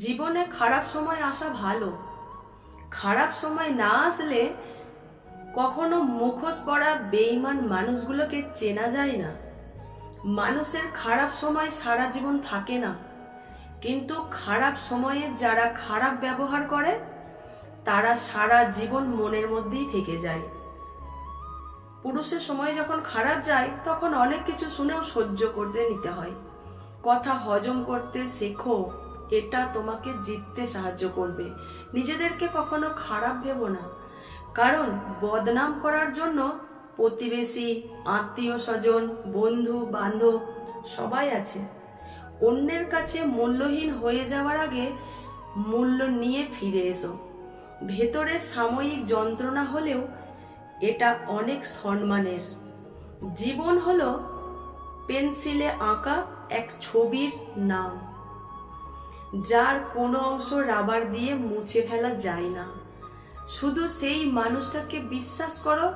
জীবনে খারাপ সময় আসা ভালো। খারাপ সময় না আসলে কখনো মুখোশ পরা বেঈমান মানুষগুলোকে চেনা যায় না। মানুষের খারাপ সময় সারা জীবন থাকে না, কিন্তু খারাপ সময়ে যারা খারাপ ব্যবহার করে তারা সারা জীবন মনের মধ্যেই থেকে যায়। পুরুষের সময় যখন খারাপ যায় তখন অনেক কিছু শুনেও সহ্য করতে নিতে হয়। কথা হজম করতে শেখো, এটা তোমাকে জিততে সাহায্য করবে। নিজেদেরকে কখনো খারাপ ভেবো না, কারণ বদনাম করার জন্য প্রতিবেশী, আত্মীয় স্বজন, বন্ধু বান্ধব সবাই আছে। অন্যের কাছে মূল্যহীন হয়ে যাওয়ার আগে মূল্য নিয়ে ফিরে এসো। ভেতরে সাময়িক যন্ত্রণা হলেও এটা অনেক সম্মানের। জীবন হলো পেন্সিলে আঁকা এক ছবির নাম, যার কোনো অংশ রাবার দিয়ে মুছে ফেলা যায় না। শুধু সেই মানুষটাকে বিশ্বাস করো,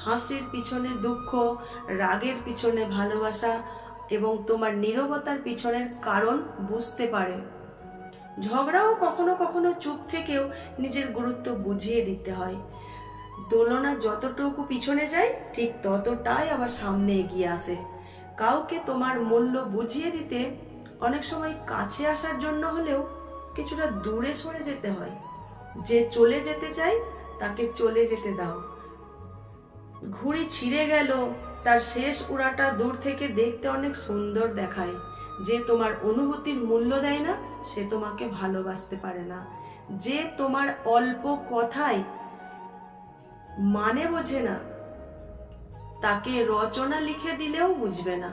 হাসির পিছনে দুঃখ, রাগের পিছনে ভালোবাসা এবং তোমার নীরবতার পিছনের কারণ বুঝতে পারে। ঝগড়াও কখনো কখনো চুপ থেকেও নিজের গুরুত্ব বুঝিয়ে দিতে হয়। দোলনা যতটুকু পিছনে যায় ঠিক ততটাই আবার সামনে এগিয়ে আসে। কাউকে তোমার মূল্য বুঝিয়ে দিতে অনেক সময় কাছে আসার জন্য হলেও কিছুটা দূরে সরে যেতে হয়। যে চলে যেতে চায় তাকে চলে যেতে দাও। ঘুড়ি ছিঁড়ে গেল, তার শেষ উড়াটা দূর থেকে দেখতে অনেক সুন্দর দেখায়। যে তোমার অনুভূতির মূল্য দেয় না সে তোমাকে ভালোবাসতে পারে না। যে তোমার অল্প কথায় মানে বোঝে না তাকে রচনা লিখে দিলেও বুঝবে না।